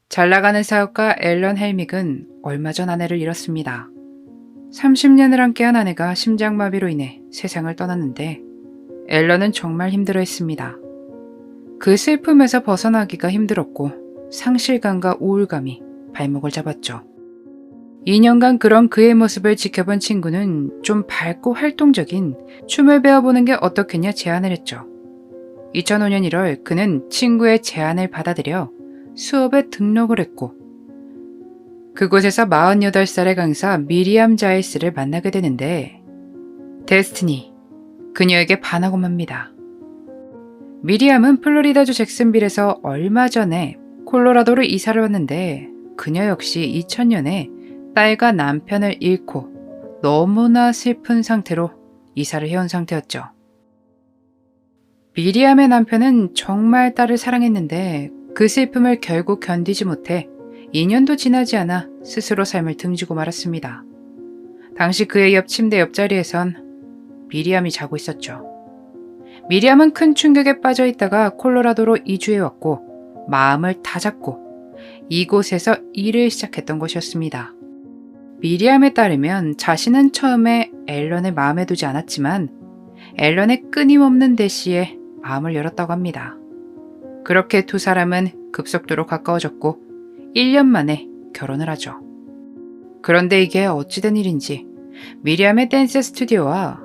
잘나가는 사업가 앨런 헬믹은 얼마 전 아내를 잃었습니다. 30년을 함께한 아내가 심장마비로 인해 세상을 떠났는데 앨런은 정말 힘들어했습니다. 그 슬픔에서 벗어나기가 힘들었고 상실감과 우울감이 발목을 잡았죠. 2년간 그런 그의 모습을 지켜본 친구는 좀 밝고 활동적인 춤을 배워보는 게 어떻겠냐 제안을 했죠. 2005년 1월 그는 친구의 제안을 받아들여 수업에 등록을 했고 그곳에서 48살의 강사 미리암 자일스를 만나게 되는데 데스티니, 그녀에게 반하고 맙니다. 미리암은 플로리다주 잭슨빌에서 얼마 전에 콜로라도로 이사를 왔는데 그녀 역시 2000년에 딸과 남편을 잃고 너무나 슬픈 상태로 이사를 해온 상태였죠. 미리암의 남편은 정말 딸을 사랑했는데 그 슬픔을 결국 견디지 못해 2년도 지나지 않아 스스로 삶을 등지고 말았습니다. 당시 그의 옆 침대 옆자리에선 미리암이 자고 있었죠. 미리암은 큰 충격에 빠져 있다가 콜로라도로 이주해왔고 마음을 다잡고 이곳에서 일을 시작했던 것이었습니다. 미리암에 따르면 자신은 처음에 앨런을 마음에 두지 않았지만 앨런의 끊임없는 대시에 마음을 열었다고 합니다. 그렇게 두 사람은 급속도로 가까워졌고 1년 만에 결혼을 하죠. 그런데 이게 어찌된 일인지 미리암의 댄스 스튜디오와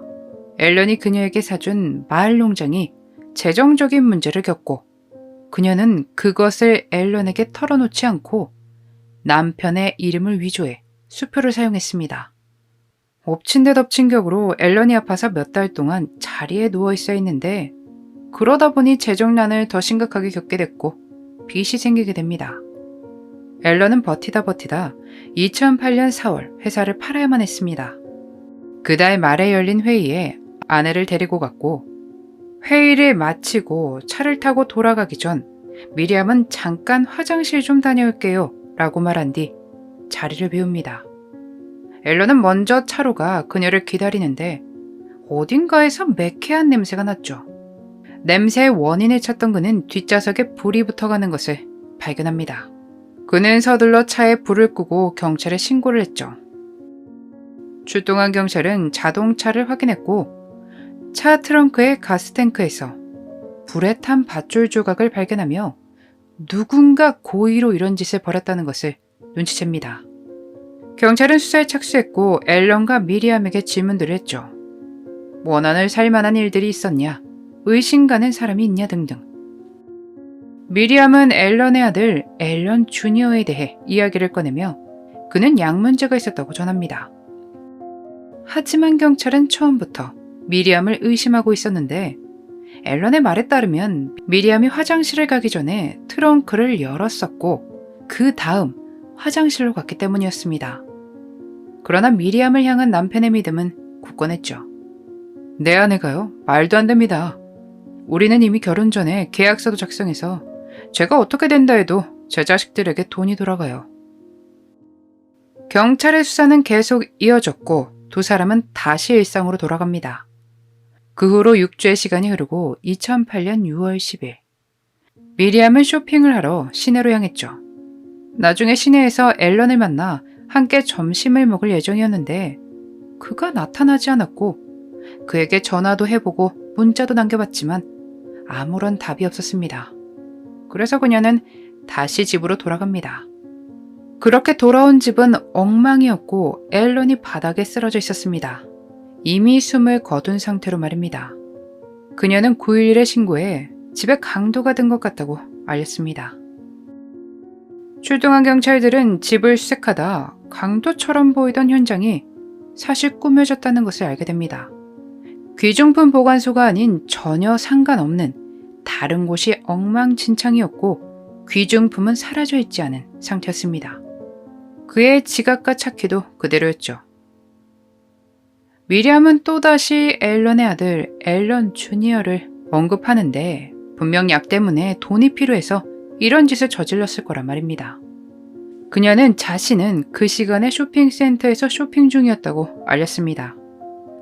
앨런이 그녀에게 사준 마을 농장이 재정적인 문제를 겪고 그녀는 그것을 앨런에게 털어놓지 않고 남편의 이름을 위조해 수표를 사용했습니다. 엎친 데 덮친 격으로 앨런이 아파서 몇 달 동안 자리에 누워 있어 있는데 그러다 보니 재정난을 더 심각하게 겪게 됐고 빚이 생기게 됩니다. 앨런은 버티다 2008년 4월 회사를 팔아야만 했습니다. 그달 말에 열린 회의에 아내를 데리고 갔고 회의를 마치고 차를 타고 돌아가기 전 미리암은 잠깐 화장실 좀 다녀올게요 라고 말한 뒤 자리를 비웁니다. 앨런은 먼저 차로 가 그녀를 기다리는데 어딘가에서 매캐한 냄새가 났죠. 냄새의 원인을 찾던 그는 뒷좌석에 불이 붙어가는 것을 발견합니다. 그는 서둘러 차에 불을 끄고 경찰에 신고를 했죠. 출동한 경찰은 자동차를 확인했고 차 트렁크의 가스탱크에서 불에 탄 밧줄 조각을 발견하며 누군가 고의로 이런 짓을 벌였다는 것을 눈치챕니다. 경찰은 수사에 착수했고 앨런과 미리암에게 질문들을 했죠. 원한을 살 만한 일들이 있었냐, 의심 가는 사람이 있냐 등등. 미리암은 앨런의 아들 앨런 주니어에 대해 이야기를 꺼내며 그는 약 문제가 있었다고 전합니다. 하지만 경찰은 처음부터 미리암을 의심하고 있었는데 앨런의 말에 따르면 미리암이 화장실을 가기 전에 트렁크를 열었었고 그 다음 화장실로 갔기 때문이었습니다. 그러나 미리암을 향한 남편의 믿음은 굳건했죠. 내 아내가요? 말도 안 됩니다. 우리는 이미 결혼 전에 계약서도 작성해서 제가 어떻게 된다 해도 제 자식들에게 돈이 돌아가요. 경찰의 수사는 계속 이어졌고 두 사람은 다시 일상으로 돌아갑니다. 그 후로 6주의 시간이 흐르고 2008년 6월 10일 미리암은 쇼핑을 하러 시내로 향했죠. 나중에 시내에서 앨런을 만나 함께 점심을 먹을 예정이었는데 그가 나타나지 않았고 그에게 전화도 해보고 문자도 남겨봤지만 아무런 답이 없었습니다. 그래서 그녀는 다시 집으로 돌아갑니다. 그렇게 돌아온 집은 엉망이었고 앨런이 바닥에 쓰러져 있었습니다. 이미 숨을 거둔 상태로 말입니다. 그녀는 911에 신고해 집에 강도가 든 것 같다고 알렸습니다. 출동한 경찰들은 집을 수색하다 강도처럼 보이던 현장이 사실 꾸며졌다는 것을 알게 됩니다. 귀중품 보관소가 아닌 전혀 상관없는 다른 곳이 엉망진창이었고 귀중품은 사라져 있지 않은 상태였습니다. 그의 지갑과 차키도 그대로였죠. 미리암은 또다시 앨런의 아들 앨런 주니어를 언급하는데 분명 약 때문에 돈이 필요해서 이런 짓을 저질렀을 거란 말입니다. 그녀는 자신은 그 시간에 쇼핑센터에서 쇼핑 중이었다고 알렸습니다.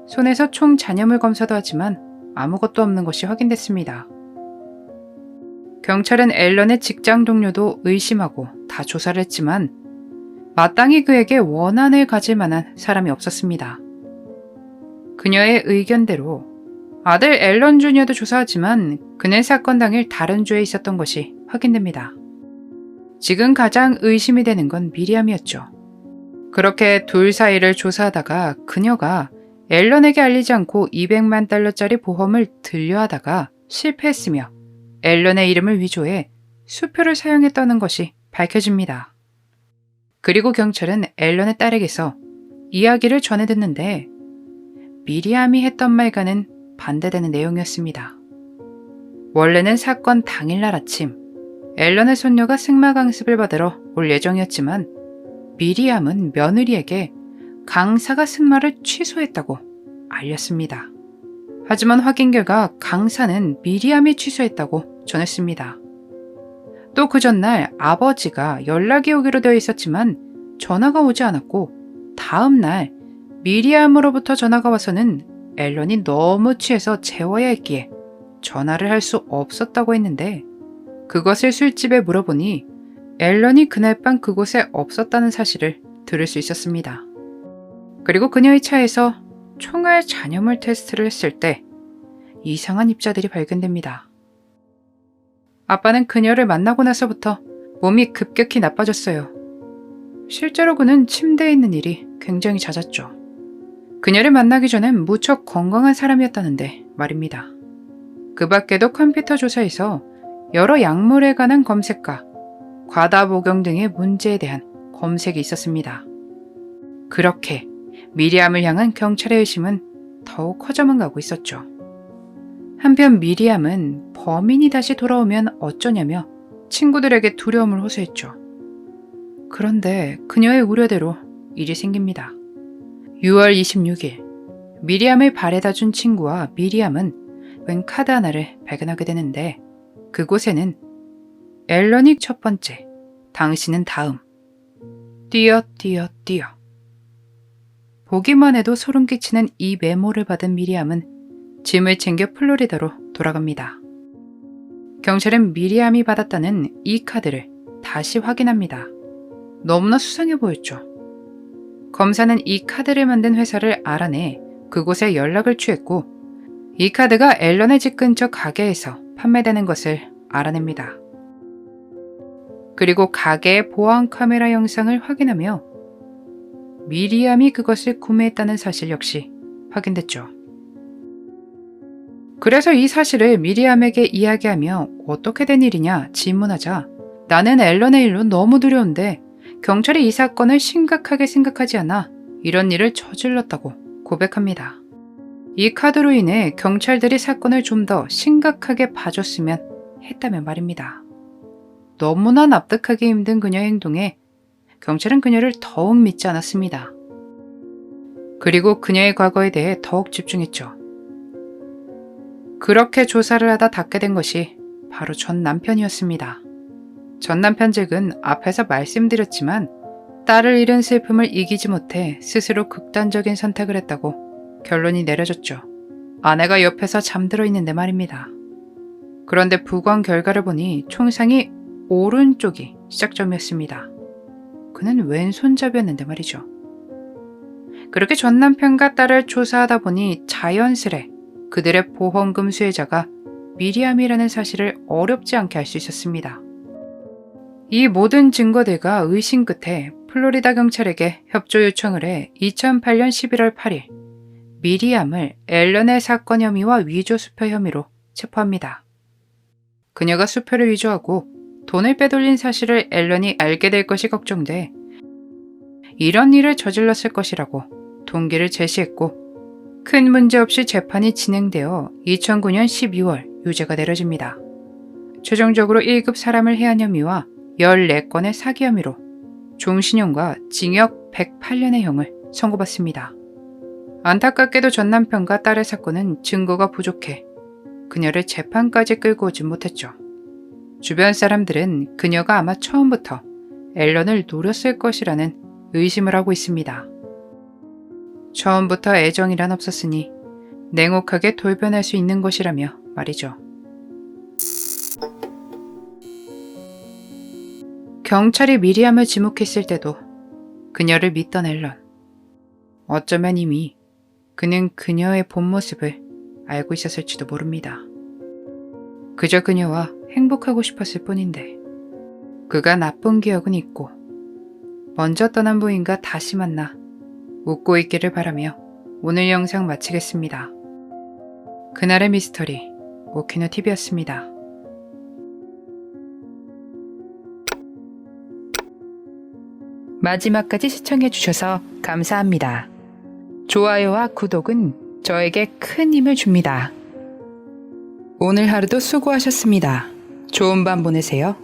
손에서 총 잔여물 검사도 하지만 아무것도 없는 것이 확인됐습니다. 경찰은 앨런의 직장 동료도 의심하고 다 조사를 했지만 마땅히 그에게 원한을 가질 만한 사람이 없었습니다. 그녀의 의견대로 아들 앨런 주니어도 조사하지만 그는 사건 당일 다른 주에 있었던 것이 확인됩니다. 지금 가장 의심이 되는 건 미리암이었죠. 그렇게 둘 사이를 조사하다가 그녀가 앨런에게 알리지 않고 $200만 보험을 들려하다가 실패했으며 앨런의 이름을 위조해 수표를 사용했다는 것이 밝혀집니다. 그리고 경찰은 앨런의 딸에게서 이야기를 전해 듣는데 미리암이 했던 말과는 반대되는 내용이었습니다. 원래는 사건 당일날 아침 앨런의 손녀가 승마 강습을 받으러 올 예정이었지만 미리암은 며느리에게 강사가 승마를 취소했다고 알렸습니다. 하지만 확인 결과 강사는 미리암이 취소했다고 전했습니다. 또 그 전날 아버지가 연락이 오기로 되어 있었지만 전화가 오지 않았고 다음 날 미리암으로부터 전화가 와서는 앨런이 너무 취해서 재워야 했기에 전화를 할 수 없었다고 했는데 그것을 술집에 물어보니 앨런이 그날 밤 그곳에 없었다는 사실을 들을 수 있었습니다. 그리고 그녀의 차에서 총알 잔여물 테스트를 했을 때 이상한 입자들이 발견됩니다. 아빠는 그녀를 만나고 나서부터 몸이 급격히 나빠졌어요. 실제로 그는 침대에 있는 일이 굉장히 잦았죠. 그녀를 만나기 전엔 무척 건강한 사람이었다는데 말입니다. 그 밖에도 컴퓨터 조사에서 여러 약물에 관한 검색과 과다 복용 등의 문제에 대한 검색이 있었습니다. 그렇게 미리암을 향한 경찰의 의심은 더욱 커져만 가고 있었죠. 한편 미리암은 범인이 다시 돌아오면 어쩌냐며 친구들에게 두려움을 호소했죠. 그런데 그녀의 우려대로 일이 생깁니다. 6월 26일 미리암을 발에다 준 친구와 미리암은 웬 카드 하나를 발견하게 되는데 그곳에는 앨런이 첫 번째, 당신은 다음, 뛰어. 보기만 해도 소름 끼치는 이 메모를 받은 미리암은 짐을 챙겨 플로리다로 돌아갑니다. 경찰은 미리암이 받았다는 이 카드를 다시 확인합니다. 너무나 수상해 보였죠. 검사는 이 카드를 만든 회사를 알아내 그곳에 연락을 취했고 이 카드가 앨런의 집 근처 가게에서 판매되는 것을 알아냅니다. 그리고 가게의 보안 카메라 영상을 확인하며 미리암이 그것을 구매했다는 사실 역시 확인됐죠. 그래서 이 사실을 미리암에게 이야기하며 어떻게 된 일이냐 질문하자 나는 앨런의 일로 너무 두려운데 경찰이 이 사건을 심각하게 생각하지 않아 이런 일을 저질렀다고 고백합니다. 이 카드로 인해 경찰들이 사건을 좀 더 심각하게 봐줬으면 했다면 말입니다. 너무나 납득하기 힘든 그녀의 행동에 경찰은 그녀를 더욱 믿지 않았습니다. 그리고 그녀의 과거에 대해 더욱 집중했죠. 그렇게 조사를 하다 닿게 된 것이 바로 전 남편이었습니다. 전 남편 측은 앞에서 말씀드렸지만 딸을 잃은 슬픔을 이기지 못해 스스로 극단적인 선택을 했다고 결론이 내려졌죠. 아내가 옆에서 잠들어 있는데 말입니다. 그런데 부검 결과를 보니 총상이 오른쪽이 시작점이었습니다. 그는 왼손잡이였는데 말이죠. 그렇게 전 남편과 딸을 조사하다 보니 자연스레 그들의 보험금 수혜자가 미리암이라는 사실을 어렵지 않게 알 수 있었습니다. 이 모든 증거들과 의심 끝에 플로리다 경찰에게 협조 요청을 해 2008년 11월 8일 미리암을 앨런의 사건 혐의와 위조 수표 혐의로 체포합니다. 그녀가 수표를 위조하고 돈을 빼돌린 사실을 앨런이 알게 될 것이 걱정돼 이런 일을 저질렀을 것이라고 동기를 제시했고 큰 문제 없이 재판이 진행되어 2009년 12월 유죄가 내려집니다. 최종적으로 1급 사람을 해한 혐의와 14건의 사기 혐의로 종신형과 징역 108년의 형을 선고받습니다. 안타깝게도 전 남편과 딸의 사건은 증거가 부족해 그녀를 재판까지 끌고 오진 못했죠. 주변 사람들은 그녀가 아마 처음부터 앨런을 노렸을 것이라는 의심을 하고 있습니다. 처음부터 애정이란 없었으니 냉혹하게 돌변할 수 있는 것이라며 말이죠. 경찰이 미리암을 지목했을 때도 그녀를 믿던 앨런. 어쩌면 이미 그는 그녀의 본 모습을 알고 있었을지도 모릅니다. 그저 그녀와 행복하고 싶었을 뿐인데 그가 나쁜 기억은 있고 먼저 떠난 부인과 다시 만나 웃고 있기를 바라며 오늘 영상 마치겠습니다. 그날의 미스터리 오키노 TV였습니다. 마지막까지 시청해주셔서 감사합니다. 좋아요와 구독은 저에게 큰 힘을 줍니다. 오늘 하루도 수고하셨습니다. 좋은 밤 보내세요.